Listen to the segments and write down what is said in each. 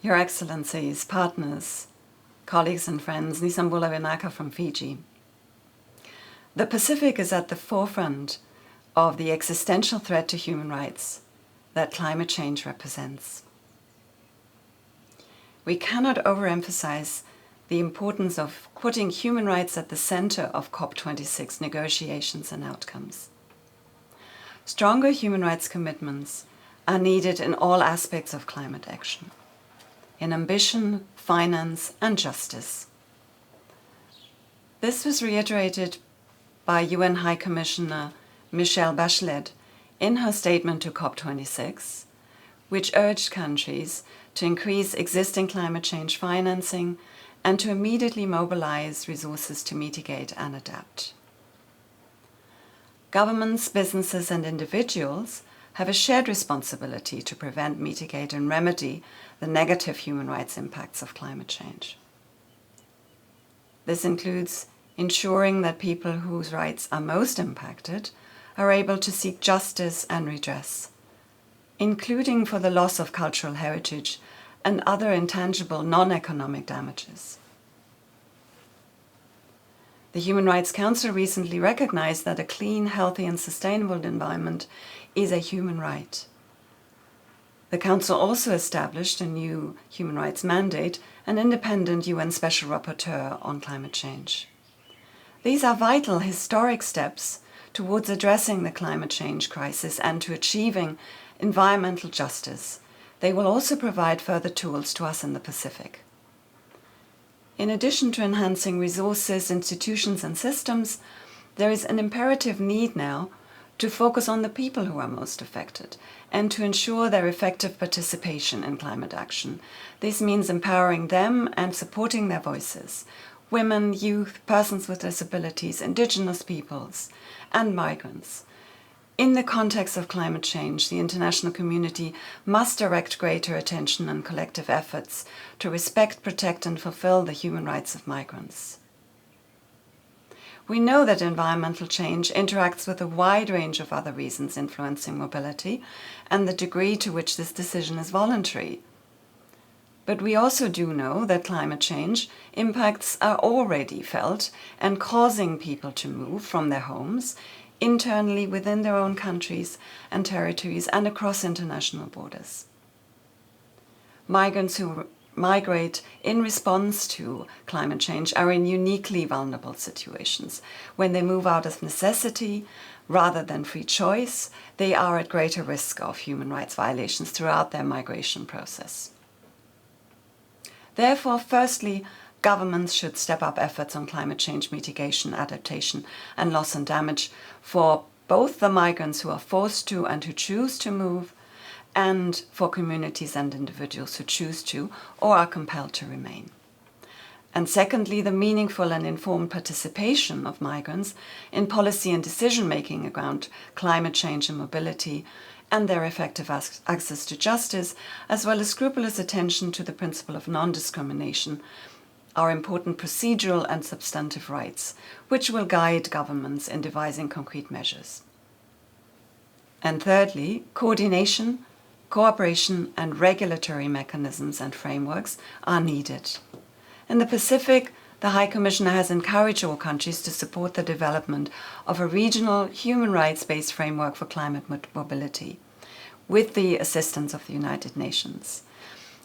Your Excellencies, partners, colleagues and friends, Nisambula Vinaka from Fiji. The Pacific is at the forefront of the existential threat to human rights that climate change represents. We cannot overemphasize the importance of putting human rights at the center of COP26 negotiations and outcomes. Stronger human rights commitments are needed in all aspects of climate action, in ambition, finance, and justice. This was reiterated by UN High Commissioner Michelle Bachelet in her statement to COP26, which urged countries to increase existing climate change financing and to immediately mobilize resources to mitigate and adapt. Governments, businesses, and individuals have a shared responsibility to prevent, mitigate, and remedy the negative human rights impacts of climate change. This includes ensuring that people whose rights are most impacted are able to seek justice and redress, including for the loss of cultural heritage and other intangible non-economic damages. The Human Rights Council recently recognized that a clean, healthy, and sustainable environment is a human right. The Council also established a new human rights mandate, an independent UN Special Rapporteur on climate change. These are vital historic steps towards addressing the climate change crisis and to achieving environmental justice. They will also provide further tools to us in the Pacific. In addition to enhancing resources, institutions, and systems, there is an imperative need now to focus on the people who are most affected and to ensure their effective participation in climate action. This means empowering them and supporting their voices. Women, youth, persons with disabilities, indigenous peoples, and migrants. In the context of climate change, the international community must direct greater attention and collective efforts to respect, protect, and fulfill the human rights of migrants. We know that environmental change interacts with a wide range of other reasons influencing mobility and the degree to which this decision is voluntary. But we also do know that climate change impacts are already felt and causing people to move from their homes internally within their own countries and territories and across international borders. Migrants who migrate in response to climate change are in uniquely vulnerable situations. When they move out of necessity rather than free choice, they are at greater risk of human rights violations throughout their migration process. Therefore, firstly, governments should step up efforts on climate change mitigation, adaptation, and loss and damage for both the migrants who are forced to and who choose to move, and for communities and individuals who choose to or are compelled to remain. And secondly, the meaningful and informed participation of migrants in policy and decision-making around climate change and mobility, and their effective access to justice, as well as scrupulous attention to the principle of non-discrimination, are important procedural and substantive rights, which will guide governments in devising concrete measures. And thirdly, coordination, cooperation, and regulatory mechanisms and frameworks are needed. In the Pacific, the High Commissioner has encouraged all countries to support the development of a regional human rights-based framework for climate mobility, with the assistance of the United Nations.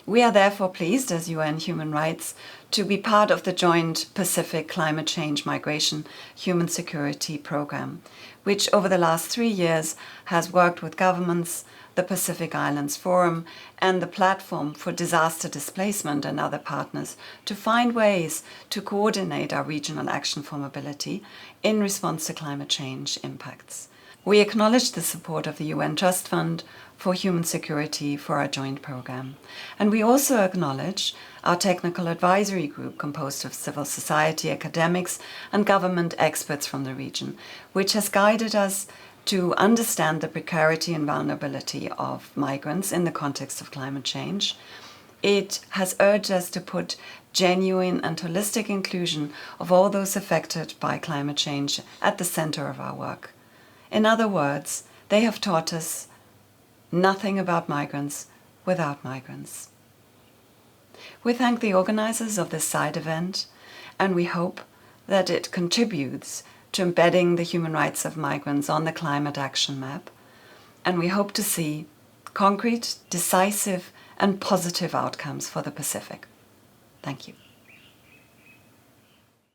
We are therefore pleased as UN Human Rights to be part of the joint Pacific Climate Change Migration Human Security Program, which over the last 3 years has worked with governments, the Pacific Islands Forum, and the Platform for Disaster Displacement and other partners to find ways to coordinate our regional action for mobility in response to climate change impacts. We acknowledge the support of the UN Trust Fund for Human Security for our joint program. And we also acknowledge our technical advisory group composed of civil society, academics, and government experts from the region, which has guided us to understand the precarity and vulnerability of migrants in the context of climate change. It has urged us to put genuine and holistic inclusion of all those affected by climate change at the center of our work. In other words, they have taught us nothing about migrants without migrants. We thank the organizers of this side event, and we hope that it contributes to embedding the human rights of migrants on the climate action map, and we hope to see concrete, decisive, and positive outcomes for the Pacific. Thank you.